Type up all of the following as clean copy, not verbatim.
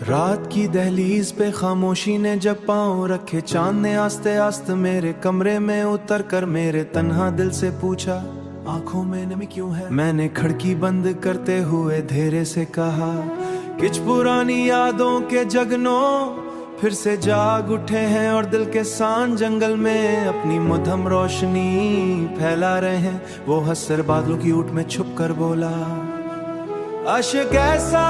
रात की दहलीज पे खामोशी ने जब पांव रखे, चांद ने आस्ते आस्ते मेरे कमरे में उतर कर मेरे तन्हा दिल से पूछा, आंखों में नमी क्यों है। मैंने खिड़की बंद करते हुए धीरे से कहा, कुछ पुरानी यादों के जगनो फिर से जाग उठे हैं और दिल के सान जंगल में अपनी मध्यम रोशनी फैला रहे हैं। वो हंसर बादलों की ऊट में छुप कर बोला, अश्क ऐसा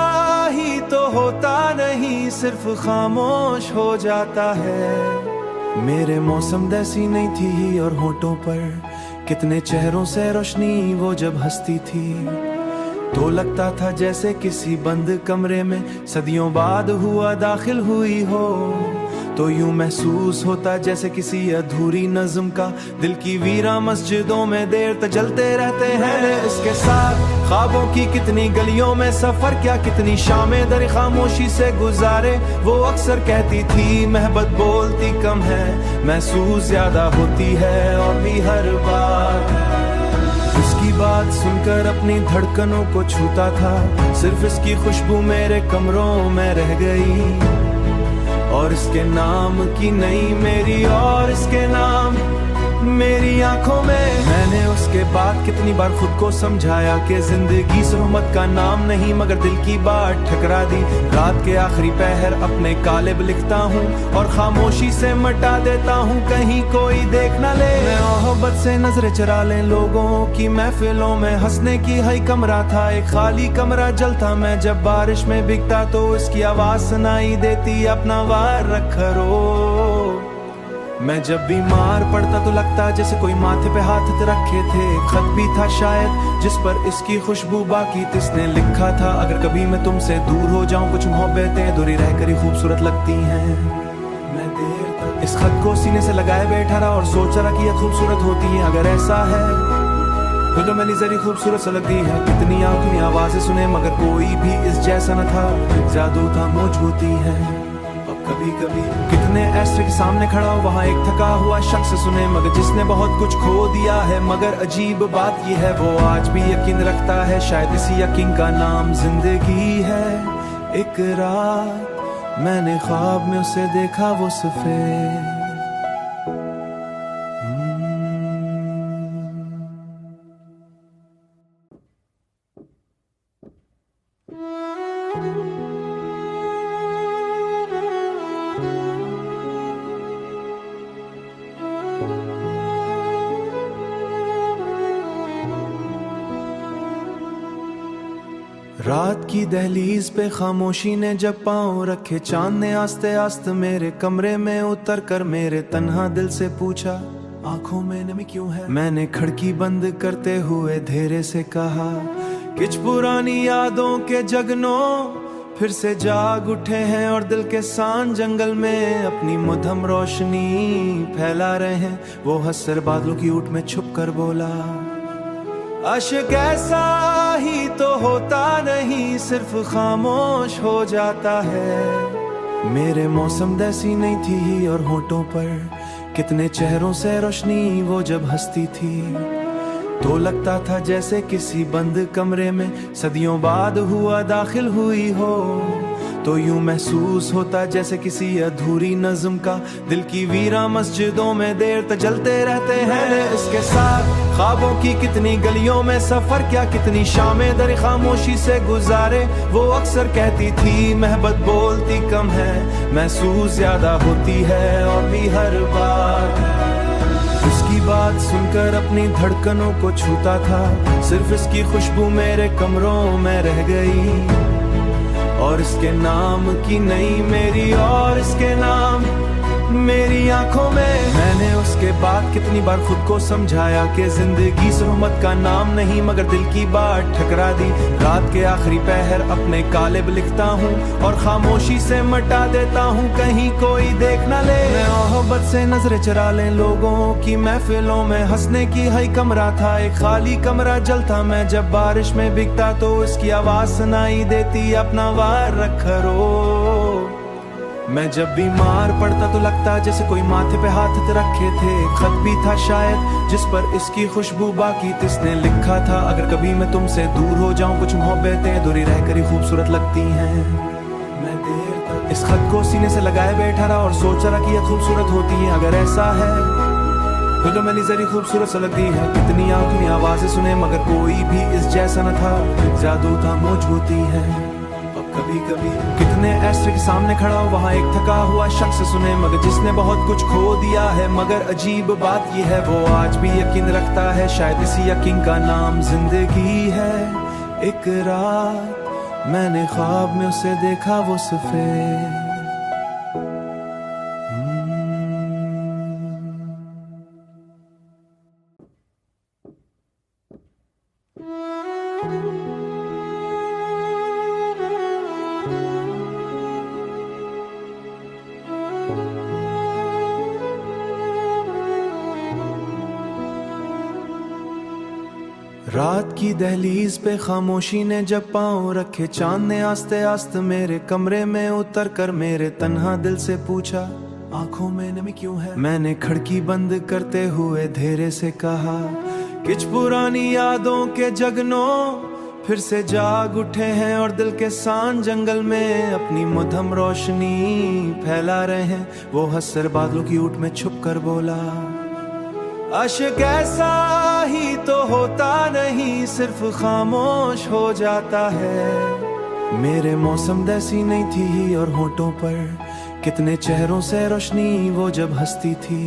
ही तो होता नहीं, सिर्फ खामोश हो जाता है। मेरे मौसम जैसी नहीं थी और होठों पर कितने चेहरों से रोशनी वो जब हंसती थी, तो लगता था जैसे किसी बंद कमरे में सदियों बाद हुआ दाखिल हुई हो। तो यूं महसूस होता जैसे किसी अधूरी नज़्म का दिल की वीरा मस्जिदों में देर तक जलते रहते हैं। इसके साथ ख्वाबों की कितनी गलियों में सफर, क्या कितनी शामें दर खामोशी से गुजारे। वो अक्सर कहती थी मोहब्बत बोलती कम है, महसूस ज्यादा होती है और भी हर बार। उसकी बात सुनकर अपनी धड़कनों को छूता था, सिर्फ इसकी खुशबू मेरे कमरों में रह गई। और इसके नाम की नई मेरी और इसके नाम मेरी आंखों में। मैंने उसके बाद कितनी बार खुद को समझाया कि जिंदगी सहमत का नाम नहीं, मगर दिल की बात ठकरा दी। रात के आखिरी पहर अपने कालिब लिखता हूँ और खामोशी से मिटा देता हूँ, कहीं कोई देख न ले। मैं मोहब्बत से नजरें चुरा ले लोगों की महफिलों में, हंसने की हई कमरा था एक खाली कमरा जलता। मैं जब बारिश में भीगता तो इसकी आवाज सुनाई देती, अपना वार रखो। मैं जब बीमार पड़ता तो लगता जैसे कोई माथे पे हाथ रखे थे। खत भी था शायद जिस पर इसकी खुशबू बाकी थी, इसने लिखा था, अगर कभी मैं तुमसे दूर हो जाऊं, कुछ मोहब्बतें दूरी रहकर ही खूबसूरत लगती हैं। मैं देर तक इस खत को सीने से लगाए बैठा रहा और सोच रहा कि यह खूबसूरत होती है। अगर ऐसा है तो मैंने जरी खूबसूरत सा लगती है। कितनी आंखों आवाजें सुने मगर कोई भी इस जैसा न था, जादू था मौजूदी है। कभी कभी कितने ऐसे के सामने खड़ा हो, वहाँ एक थका हुआ शख्स सुने मगर जिसने बहुत कुछ खो दिया है। मगर अजीब बात यह है वो आज भी यकीन रखता है, शायद इसी यकीन का नाम जिंदगी है। एक रात मैंने ख्वाब में उसे देखा वो सफेद, रात की दहलीज पे खामोशी ने जब पांव रखे, चांद ने आस्ते आस्ते मेरे कमरे में उतर कर मेरे तन्हा दिल से पूछा, आंखों में नमी क्यों है। मैंने खिड़की बंद करते हुए धीरे से कहा, कुछ पुरानी यादों के जगनो फिर से जाग उठे हैं और दिल के सान जंगल में अपनी मध्यम रोशनी फैला रहे हैं। वो हंसर बादलों की ऊट में छुप कर बोला, अश्क ऐसा ही तो होता नहीं, सिर्फ खामोश हो जाता है। मेरे मौसम जैसी नहीं थी और होठों पर कितने चेहरों से रोशनी वो जब हंसती थी, तो लगता था जैसे किसी बंद कमरे में सदियों बाद हुआ दाखिल हुई हो। तो यूं महसूस होता जैसे किसी अधूरी नज़्म का दिल की वीरा मस्जिदों में देर तक जलते रहते हैं। इसके साथ ख्वाबों की कितनी गलियों में सफर, क्या कितनी शामें दर खामोशी से गुजारे। वो अक्सर कहती थी मोहब्बत बोलती कम है, महसूस ज्यादा होती है और भी हर बार। उसकी बात सुनकर अपनी धड़कनों को छूता था, सिर्फ इसकी खुशबू मेरे कमरों में रह गई। और इसके नाम की नई मेरी और इसके नाम मेरी आंखों में। मैंने उसके बाद कितनी बार खुद को समझाया कि जिंदगी सहमत का नाम नहीं, मगर दिल की बात ठकरा दी। रात के आखिरी पहर अपने कालिब लिखता हूँ और खामोशी से मिटा देता हूँ, कहीं कोई देख न ले। मैं मोहब्बत से नजरें चुरा ले लोगों की महफिलों में, हंसने की हई कमरा था एक खाली कमरा जलता। मैं जब बारिश में भीगता तो इसकी आवाज सुनाई देती, अपना वार रखो। मैं जब बीमार पड़ता तो लगता जैसे कोई माथे पे हाथ रखे थे। खत भी था शायद जिस पर इसकी खुशबू बाकी थी। इसने लिखा था अगर कभी मैं तुमसे दूर हो जाऊं, कुछ मोहब्बतें दूरी रहकर ही खूबसूरत लगती हैं। मैं देर तक इस खत को सीने से लगाए बैठा रहा और सोच रहा कि ये खूबसूरत होती है। अगर ऐसा है तो मैंने जरी खूबसूरत सा लगती है। कितनी आंखें आवाजें सुने मगर कोई भी इस जैसा न था। जादू था मौज होती है। कभी कभी कितने ऐसे के सामने खड़ा हो, वहाँ एक थका हुआ शख्स सुने मगर जिसने बहुत कुछ खो दिया है। मगर अजीब बात यह है वो आज भी यकीन रखता है। शायद इसी यकीन का नाम जिंदगी है। एक रात मैंने ख्वाब में उसे देखा वो सफेद। रात की दहलीज पे खामोशी ने जब पांव रखे, चांद ने आस्ते आस्ते मेरे कमरे में उतर कर मेरे तन्हा दिल से पूछा आंखों में नमी क्यों है। मैंने खिड़की बंद करते हुए धीरे से कहा कुछ पुरानी यादों के जगनों फिर से जाग उठे हैं और दिल के सान जंगल में अपनी मध्यम रोशनी फैला रहे हैं। वो हंसकर बादलों की ऊट में छुप कर बोला अश्क ऐसा ही तो होता नहीं, सिर्फ खामोश हो जाता है। मेरे मौसम जैसी नहीं थी और होठों पर कितने चेहरों से रोशनी वो जब हंसती थी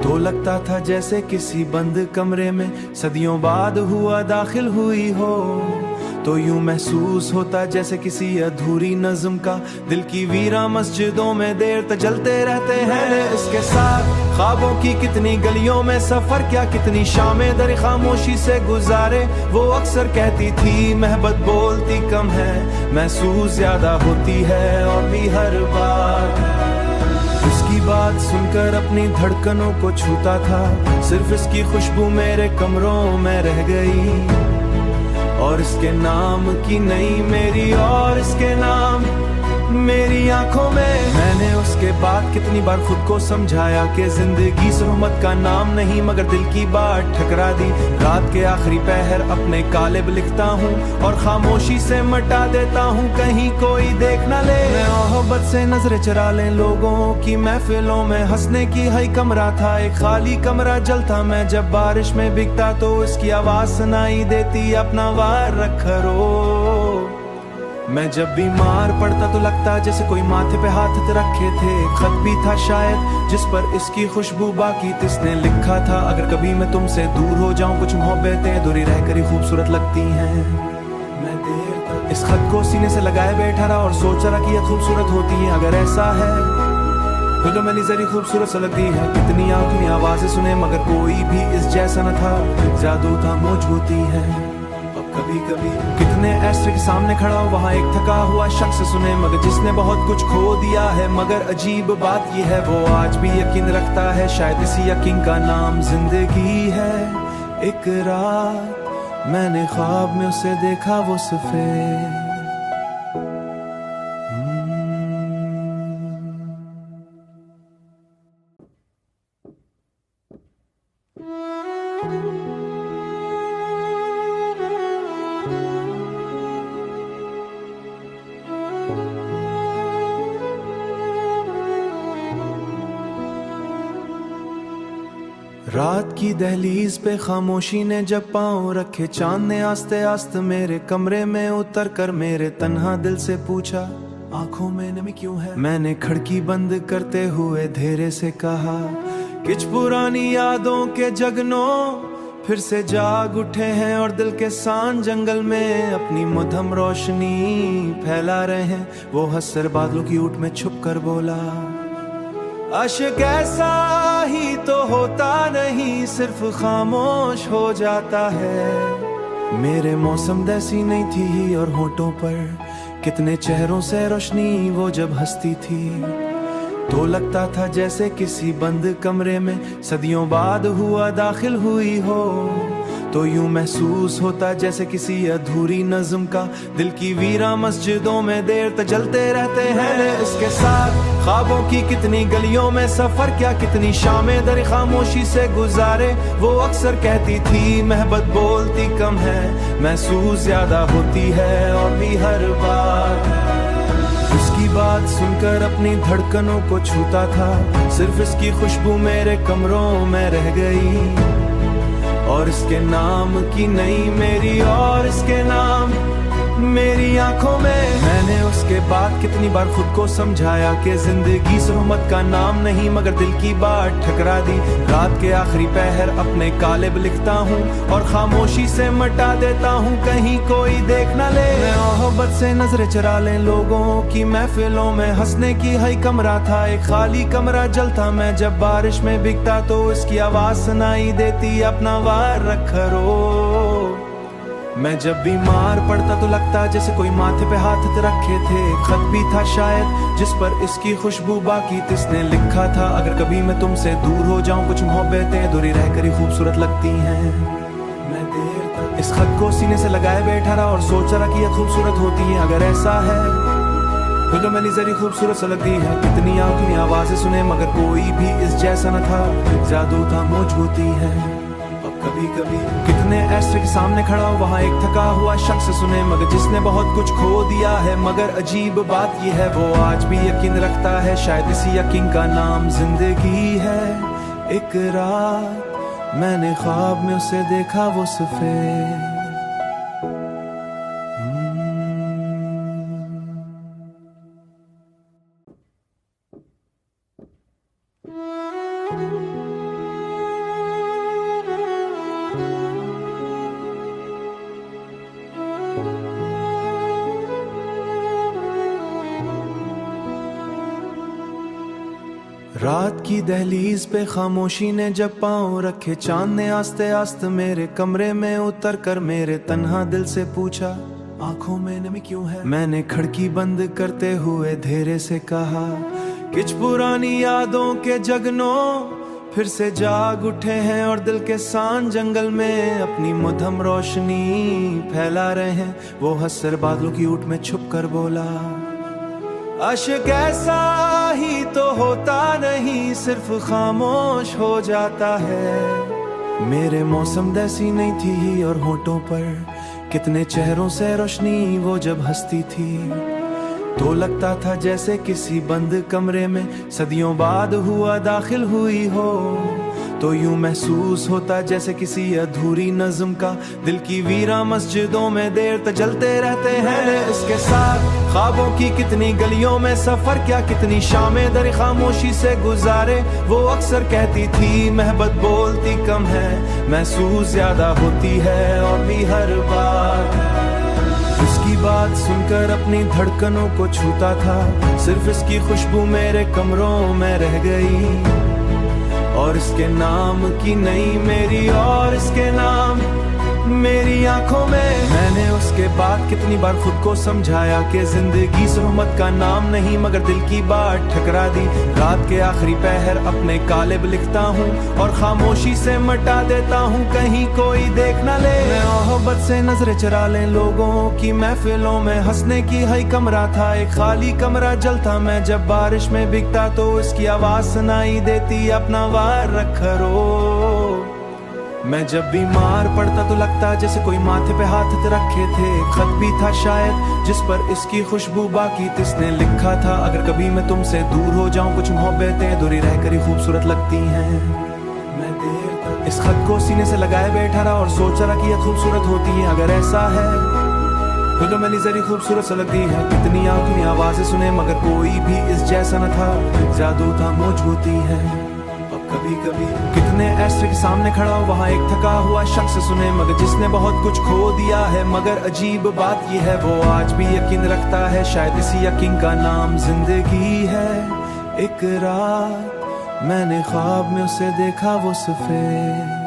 तो लगता था जैसे किसी बंद कमरे में सदियों बाद हुआ दाखिल हुई हो। तो यूं महसूस होता जैसे किसी अधूरी नज़्म का दिल की वीरा मस्जिदों में देर तक जलते रहते हैं। इसके साथ ख्वाबों की कितनी गलियों में सफर क्या कितनी शामें दर खामोशी से गुजारे। वो अक्सर कहती थी मोहब्बत बोलती कम है, महसूस ज्यादा होती है। और भी हर बार उसकी बात सुनकर अपनी धड़कनों को छूता था। सिर्फ इसकी खुशबू मेरे कमरों में रह गई और इसके नाम की नहीं मेरी और इसके नाम मेरी आंखों में। मैंने उसके बाद कितनी बार खुद को समझाया कि जिंदगी सहमत का नाम नहीं मगर दिल की बात ठकरा दी। रात के आखिरी पहर अपने कालिब लिखता हूँ और खामोशी से मिटा देता हूँ कहीं कोई देख ना ले। मैं मोहब्बत से नजरें चरा लें लोगों की महफिलों में हंसने की हई कमरा था एक खाली कमरा जलता। मैं जब बारिश में भीगता तो इसकी आवाज सुनाई देती अपना वार रखरो। मैं जब बीमार पड़ता तो लगता जैसे कोई माथे पे हाथ रखे थे। खत भी था शायद जिस पर इसकी खुशबू बाकी थी। इसने लिखा था अगर कभी मैं तुमसे दूर हो जाऊं, कुछ मोहब्बतें दूरी रहकर ही खूबसूरत लगती हैं। मैं देर तक इस खत को सीने से लगाए बैठा रहा और सोच रहा कि ये खूबसूरत होती है। अगर ऐसा है तो मैंने जरी खूबसूरत सा लगती है। कितनी आंखें आवाजें सुने मगर कोई भी इस जैसा न था। जादू था मौज होती है। कभी कभी कितने ऐसे के सामने खड़ा हो, वहाँ एक थका हुआ शख्स सुने मगर जिसने बहुत कुछ खो दिया है। मगर अजीब बात यह है वो आज भी यकीन रखता है। शायद इसी यकीन का नाम जिंदगी है। एक रात मैंने ख्वाब में उसे देखा वो सफेद। रात की दहलीज पे खामोशी ने जब पांव रखे, चांद ने आस्ते आस्ते मेरे कमरे में उतर कर मेरे तन्हा दिल से पूछा आंखों में नमी क्यों है। मैंने खिड़की बंद करते हुए धीरे से कहा कुछ पुरानी यादों के जगनों फिर से जाग उठे हैं और दिल के सान जंगल में अपनी मध्यम रोशनी फैला रहे हैं। वो हंसकर बादलों की ऊट में छुप कर बोला अश्क ऐसा ही तो होता नहीं, सिर्फ खामोश हो जाता है। मेरे मौसम जैसी नहीं थी और होठों पर कितने चेहरों से रोशनी वो जब हंसती थी तो लगता था जैसे किसी बंद कमरे में सदियों बाद हुआ दाखिल हुई हो। तो यूं महसूस होता जैसे किसी अधूरी नज्म का दिल की वीरा मस्जिदों में देर तक जलते रहते हैं इसके साथ ख्वाबों की कितनी गलियों में सफर क्या कितनी शामें दर खामोशी से गुजारे वो अक्सर कहती थी मोहब्बत बोलती कम है महसूस ज्यादा होती है और भी हर बार उसकी बात सुनकर अपनी धड़कनों को छूता था सिर्फ इसकी खुशबू मेरे कमरों में रह गई और इसके नाम की नई मेरी और इसके नाम मेरी आंखों में मैंने उसके बाद कितनी बार खुद को समझाया कि जिंदगी सहमत का नाम नहीं मगर दिल की बात ठकरा दी रात के आखिरी पहर अपने कालिब लिखता हूँ और खामोशी से मिटा देता हूँ कहीं कोई देख न ले मोहब्बत से नजरें चरा लें लोगों की महफिलों में हंसने की हई कमरा था एक खाली कमरा जलता मैं जब बारिश में भीगता तो इसकी आवाज सुनाई देती अपना वार रखो मैं जब बीमार पड़ता तो लगता जैसे कोई माथे पे हाथ रखे थे खत भी था शायद जिस पर इसकी खुशबू बाकी तिसने लिखा था अगर कभी मैं तुमसे दूर हो जाऊं कुछ मोहब्बतें दूरी रहकर ही खूबसूरत लगती हैं मैं देर तक इस खत को सीने से लगाए बैठा रहा और सोच रहा कि यह खूबसूरत होती है अगर ऐसा है तो मेरी जरी खूबसूरत सा लगती है कितनी आंखों आवाजें सुने मगर कोई भी इस जैसा न था जादू था मौजूदती है कभी कभी कितने ऐसे के सामने खड़ा हो वहाँ एक थका हुआ शख्स सुने मगर जिसने बहुत कुछ खो दिया है मगर अजीब बात यह है वो आज भी यकीन रखता है शायद इसी यकीन का नाम जिंदगी है एक रात मैंने ख्वाब में उसे देखा वो सफेद रात की दहलीज पे खामोशी ने जब पांव रखे चांद ने आस्ते आस्ते मेरे कमरे में उतर कर मेरे तन्हा दिल से पूछा आंखों में नमी क्यों है मैंने खिड़की बंद करते हुए धीरे से कहा कुछ पुरानी यादों के जगनों फिर से जाग उठे हैं और दिल के सान जंगल में अपनी मध्यम रोशनी फैला रहे हैं वो हंसर बादलों की ऊट में छुप कर बोला अश्क ऐसा ही तो होता नहीं सिर्फ खामोश हो जाता है मेरे मौसम जैसी नहीं थी और होठों पर कितने चेहरों से रोशनी वो जब हंसती थी तो लगता था जैसे किसी बंद कमरे में सदियों बाद हुआ दाखिल हुई हो तो यूं महसूस होता जैसे किसी अधूरी नज्म का दिल की वीरा मस्जिदों में देर तक जलते रहते हैं इसके साथ ख्वाबों की कितनी गलियों में सफर क्या कितनी शामें दर खामोशी से गुजारे वो अक्सर कहती थी मोहब्बत बोलती कम है महसूस ज्यादा होती है और भी हर बार उसकी बात सुनकर अपनी धड़कनों को छूता था सिर्फ इसकी खुशबू मेरे कमरों में रह गई और इसके नाम की नई मेरी और इसके नाम मेरी आंखों में मैंने उसके बाद कितनी बार खुद को समझाया कि जिंदगी सहमत का नाम नहीं मगर दिल की बात ठकरा दी रात के आखिरी पहर अपने कालिब लिखता हूँ और खामोशी से मिटा देता हूँ कहीं कोई देख न ले मोहब्बत से नजरें चरा लें लोगों की महफिलों में हंसने की हई कमरा था एक खाली कमरा जलता मैं जब बारिश में भीगता तो इसकी आवाज सुनाई देती अपना वार रखो मैं जब बीमार पड़ता तो लगता जैसे कोई माथे पे हाथ रखे थे खत भी था शायद जिस पर इसकी खुशबू बाकी तिसने लिखा था अगर कभी मैं तुमसे दूर हो जाऊं कुछ मोहब्बतें दूरी रहकर ही खूबसूरत लगती हैं मैं देर तक इस खत को सीने से लगाए बैठा रहा और सोच रहा कि यह खूबसूरत होती है अगर ऐसा है तो मेरी जरी खूबसूरत सा लगती है कितनी आंखों आवाजें सुने मगर कोई भी इस जैसा न था जादू था मौजूदती है कभी कभी कितने ऐसे के सामने खड़ा हो वहाँ एक थका हुआ शख्स सुने मगर जिसने बहुत कुछ खो दिया है मगर अजीब बात यह है वो आज भी यकीन रखता है शायद इसी यकीन का नाम जिंदगी है एक रात मैंने ख्वाब में उसे देखा वो सफेद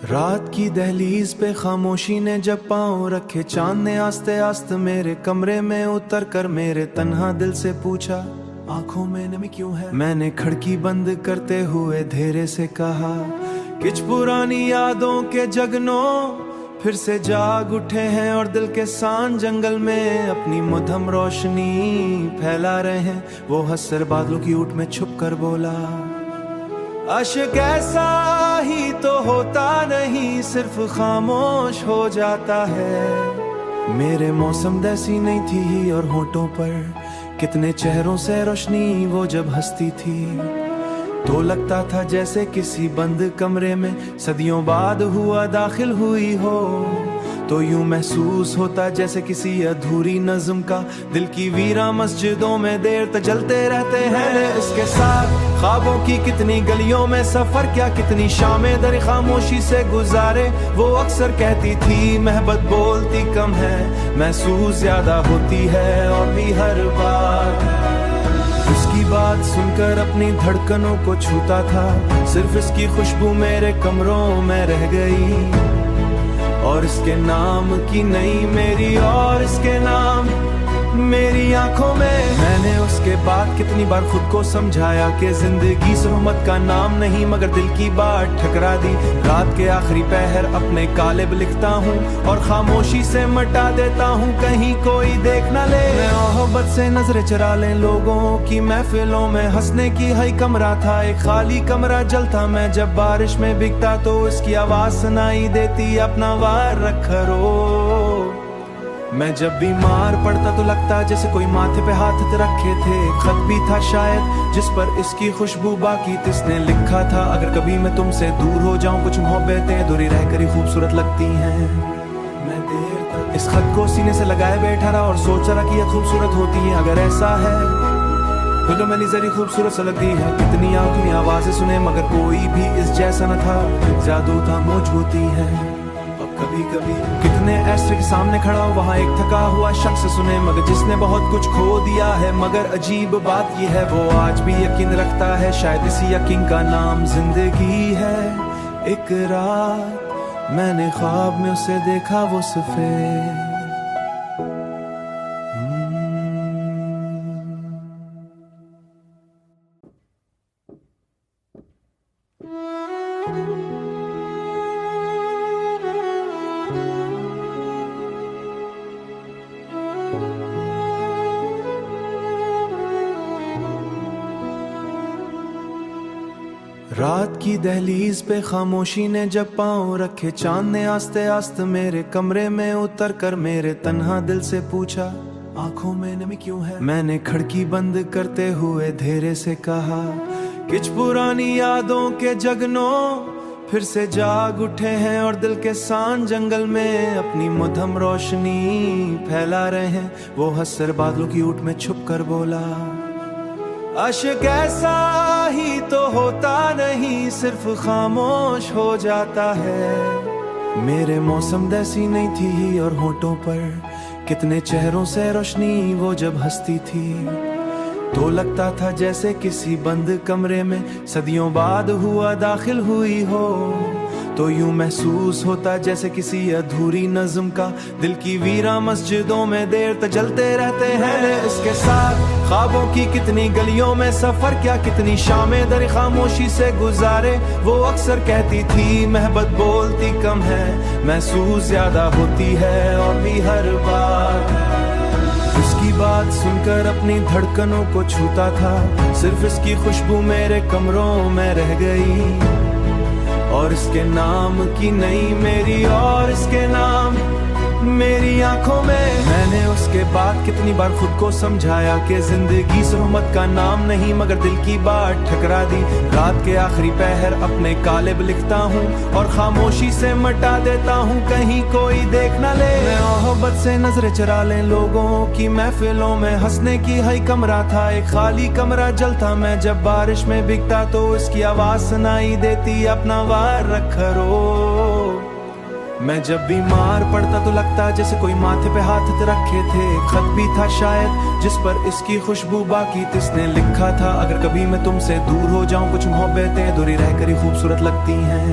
रात की दहलीज पे खामोशी ने जब पाँव रखे, चांद ने आस्ते आस्ते मेरे कमरे में उतर कर मेरे तन्हा दिल से पूछा, आंखों में नमी क्यों है। मैंने खिड़की बंद करते हुए धीरे से कहा, कुछ पुरानी यादों के जगनो फिर से जाग उठे हैं और दिल के सान जंगल में अपनी मध्यम रोशनी फैला रहे हैं। वो हंसर बादलों की ऊट में छुप कर बोला, अश्क ऐसा ही तो होता नहीं, सिर्फ खामोश हो जाता है। मेरे मौसम जैसी नहीं थी और होठों पर कितने चेहरों से रोशनी वो जब हंसती थी, तो लगता था जैसे किसी बंद कमरे में सदियों बाद हुआ दाखिल हुई हो। तो यूं महसूस होता जैसे किसी अधूरी नज्म का दिल की वीरा मस्जिदों में देर तक जलते रहते हैं। इसके साथ ख्वाबों की कितनी गलियों में सफर, क्या कितनी शामें दर खामोशी से गुजारे। वो अक्सर कहती थी मोहब्बत बोलती कम है, महसूस ज्यादा होती है और भी हर बार। उसकी बात सुनकर अपनी धड़कनों को छूता था, सिर्फ इसकी खुशबू मेरे कमरों में रह गई। और इसके नाम की नई मेरी और इसके नाम मेरी आंखों में। मैंने उसके बाद कितनी बार खुद को समझाया कि जिंदगी सहमत का नाम नहीं, मगर दिल की बात ठकरा दी। रात के आखिरी पहर अपने कालिब लिखता हूँ और खामोशी से मिटा देता हूँ, कहीं कोई देख न ले। मैं मोहब्बत से नजरें चुरा ले लोगों की महफिलों में, हंसने की हई कमरा था एक खाली कमरा जलता। मैं जब बारिश में भीगता तो इसकी आवाज सुनाई देती, अपना वार रखो। मैं जब बीमार पड़ता तो लगता जैसे कोई माथे पे हाथ रखे थे। खत भी था शायद जिस पर इसकी खुशबू बाकी थी, इसने लिखा था, अगर कभी मैं तुमसे दूर हो जाऊं, कुछ मोहब्बतें दूरी रहकर ही खूबसूरत लगती हैं। मैं देर तक इस खत को सीने से लगाए बैठा रहा और सोच रहा कि यह खूबसूरत होती है। अगर ऐसा है तो मैंने जरी खूबसूरत सा लगती है। कितनी आंखों आवाजें सुने मगर कोई भी इस जैसा न था, जादू था मौजूदी है। कभी कभी कितने ऐसे के सामने खड़ा हो, वहाँ एक थका हुआ शख्स सुने मगर जिसने बहुत कुछ खो दिया है। मगर अजीब बात यह है वो आज भी यकीन रखता है, शायद इसी यकीन का नाम जिंदगी है। एक रात मैंने ख्वाब में उसे देखा वो सफेद, रात की दहलीज पे खामोशी ने जब पाँव रखे, चांद ने आस्ते आस्ते मेरे कमरे में उतर कर मेरे तन्हा दिल से पूछा, आंखों में नमी क्यों है। मैंने खिड़की बंद करते हुए धीरे से कहा, कुछ पुरानी यादों के जगनो फिर से जाग उठे हैं और दिल के सान जंगल में अपनी मध्यम रोशनी फैला रहे हैं। वो हंसर बादलों की ऊट में छुप कर बोला, अश्क ऐसा ही तो होता नहीं, सिर्फ खामोश हो जाता है। मेरे मौसम जैसी नहीं थी और होठों पर कितने चेहरों से रोशनी वो जब हंसती थी, तो लगता था जैसे किसी बंद कमरे में सदियों बाद हुआ दाखिल हुई हो। तो यूं महसूस होता जैसे किसी अधूरी नज्म का दिल की वीरा मस्जिदों में देर तक जलते रहते हैं। इसके साथ ख्वाबों की कितनी गलियों में सफर, क्या कितनी शामें दर खामोशी से गुजारे। वो अक्सर कहती थी मोहब्बत बोलती कम है, महसूस ज्यादा होती है और भी हर बार। उसकी बात सुनकर अपनी धड़कनों को छूता था, सिर्फ इसकी खुशबू मेरे कमरों में रह गई। और इसके नाम की नई मेरी और इसके नाम मेरी आंखों में। मैंने उसके बाद कितनी बार खुद को समझाया कि जिंदगी सहमत का नाम नहीं, मगर दिल की बात ठकरा दी। रात के आखिरी पहर अपने कालिब लिखता हूँ और खामोशी से मिटा देता हूँ, कहीं कोई देख न ले। मैं मोहब्बत से नजरें चुरा ले लोगों की महफिलों में, हंसने की हई कमरा था एक खाली कमरा जलता। मैं जब बारिश में भीगता तो इसकी आवाज सुनाई देती, अपना वार रखो। मैं जब बीमार पड़ता तो लगता जैसे कोई माथे पे हाथ रखे थे। खत भी था शायद जिस पर इसकी खुशबू बाकी थी, इसने लिखा था, अगर कभी मैं तुमसे दूर हो जाऊं, कुछ मोहब्बतें दूरी रहकर ही खूबसूरत लगती हैं।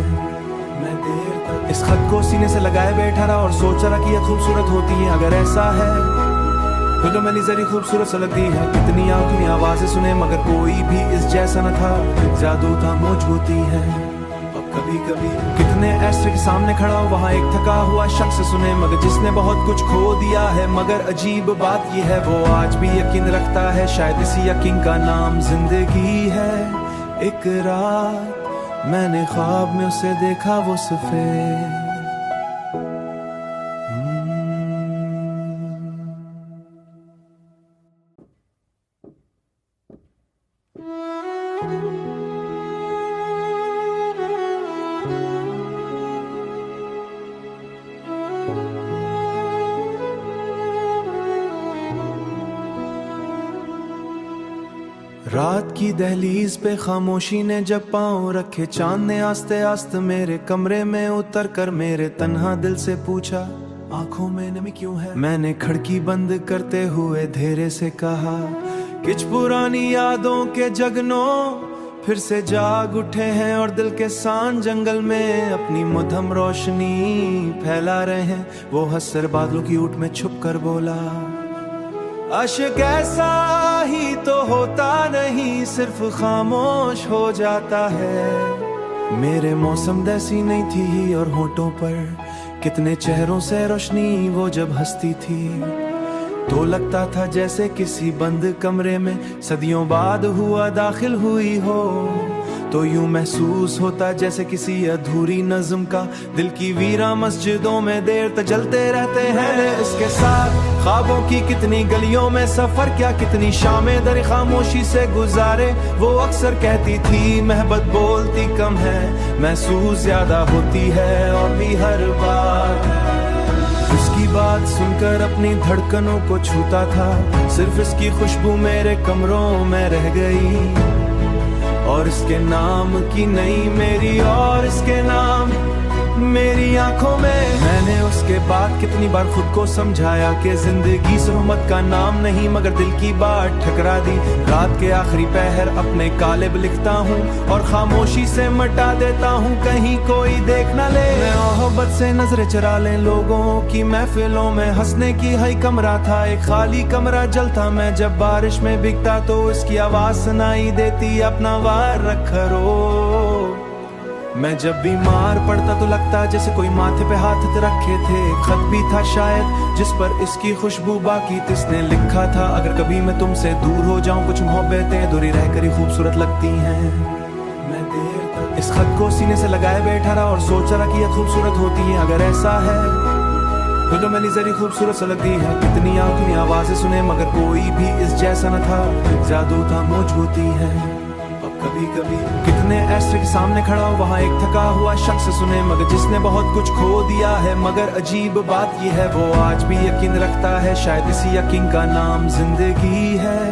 मैं देर तक इस खत को सीने से लगाए बैठा रहा और सोच रहा कि यह खूबसूरत होती है। अगर ऐसा है तो मैंने जरी खूबसूरत सा लगती है। कितनी आंखें आवाजें सुने मगर कोई भी इस जैसा न था। जादू था मुझ होती है। अब कभी कभी कितने ऐसे के सामने खड़ा हो वहाँ एक थका हुआ शख्स सुने मगर जिसने बहुत कुछ खो दिया है। मगर अजीब बात यह है वो आज भी यकीन रखता है। शायद इसी यकीन का नाम जिंदगी है। एक रात मैंने ख्वाब में उसे देखा वो सफेद। रात की दहलीज पे खामोशी ने जब पांव रखे, चांद ने आस्ते आस्ते मेरे कमरे में उतर कर मेरे तन्हा दिल से पूछा आंखों में नमी क्यों है। मैंने खिड़की बंद करते हुए धीरे से कहा कुछ पुरानी यादों के जगनो फिर से जाग उठे हैं और दिल के सान जंगल में अपनी मध्यम रोशनी फैला रहे हैं। वो हंसर बादलों की ऊट में छुप कर बोला अश्क ऐसा ही तो होता नहीं, सिर्फ खामोश हो जाता है। मेरे मौसम जैसी नहीं थी और होठों पर कितने चेहरों से रोशनी वो जब हंसती थी तो लगता था जैसे किसी बंद कमरे में सदियों बाद हुआ दाखिल हुई हो। तो यूं महसूस होता जैसे किसी अधूरी नज़्म का दिल की वीरा मस्जिदों में देर तक जलते रहते हैं। इसके साथ ख्वाबों की कितनी गलियों में सफर क्या कितनी शामें दर खामोशी से गुजारे। वो अक्सर कहती थी मोहब्बत बोलती कम है, महसूस ज्यादा होती है। और भी हर बार उसकी बात सुनकर अपनी धड़कनों को छूता था। सिर्फ इसकी खुशबू मेरे कमरों में रह गई और इसके नाम की नहीं मेरी और इसके नाम मेरी आंखों में। मैंने उसके बाद कितनी बार खुद को समझाया कि जिंदगी सहमत का नाम नहीं मगर दिल की बात ठकरा दी। रात के आखिरी पहर अपने कालिब लिखता हूँ और खामोशी से मिटा देता हूँ कहीं कोई देख न ले। मैं मोहब्बत से नजरें चरा लें लोगों की महफिलों में हंसने की हाई कमरा था एक खाली कमरा जलता। मैं जब बारिश में भीगता तो इसकी आवाज सुनाई देती अपना वार रखो। मैं जब बीमार पड़ता तो लगता जैसे कोई माथे पे हाथ रखे थे। खत भी था शायद जिस पर इसकी खुशबू बाकी थी। इसने लिखा था अगर कभी मैं तुमसे दूर हो जाऊं कुछ मोहब्बतें दूरी रहकर ही खूबसूरत लगती हैं। मैं देर तक इस खत को सीने से लगाए बैठा रहा और सोच रहा कि यह खूबसूरत होती है। अगर ऐसा है तो मैंने जरी खूबसूरत सा लगती है। कितनी आंखें आवाजें सुने मगर कोई भी इस जैसा न था। जादू था मुझ होती है। कभी कभी कितने ऐसे के सामने खड़ा हो वहाँ एक थका हुआ शख्स सुने मगर जिसने बहुत कुछ खो दिया है। मगर अजीब बात यह है वो आज भी यकीन रखता है। शायद इसी यकीन का नाम जिंदगी है।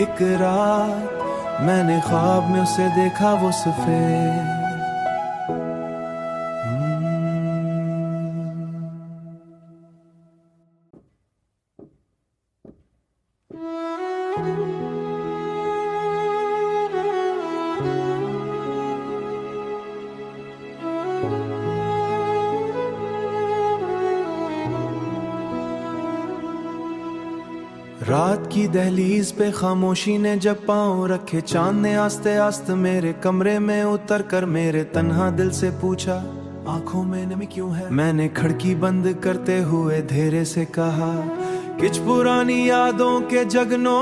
एक रात मैंने ख्वाब में उसे देखा वो सफेद। रात की दहलीज पे खामोशी ने जब पांव रखे, चांद ने आस्ते आस्ते मेरे कमरे में उतर कर मेरे तन्हा दिल से पूछा आंखों में नमी क्यों है। मैंने खिड़की बंद करते हुए धीरे से कहा कुछ पुरानी यादों के जगनो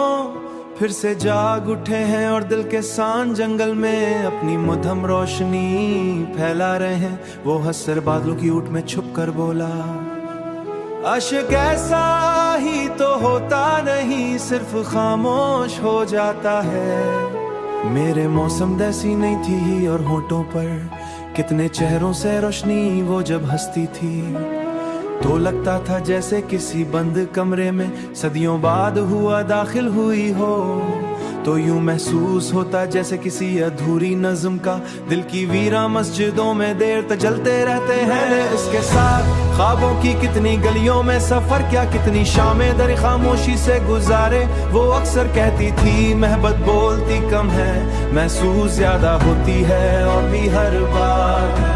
फिर से जाग उठे हैं और दिल के सान जंगल में अपनी मध्यम रोशनी फैला रहे हैं। वो हंसर बादलों की ऊट में छुप कर बोला अश्क ऐसा ही तो होता नहीं, सिर्फ खामोश हो जाता है। मेरे मौसम जैसी नहीं थी और होठों पर कितने चेहरों से रोशनी वो जब हंसती थी तो लगता था जैसे किसी बंद कमरे में सदियों बाद हुआ दाखिल हुई हो। तो यूं महसूस होता जैसे किसी अधूरी नज़्म का दिल की वीरा मस्जिदों में देर तक जलते रहते हैं। इसके साथ ख्वाबों की कितनी गलियों में सफर क्या कितनी शामें दर खामोशी से गुजारे। वो अक्सर कहती थी मोहब्बत बोलती कम है, महसूस ज्यादा होती है। और भी हर बार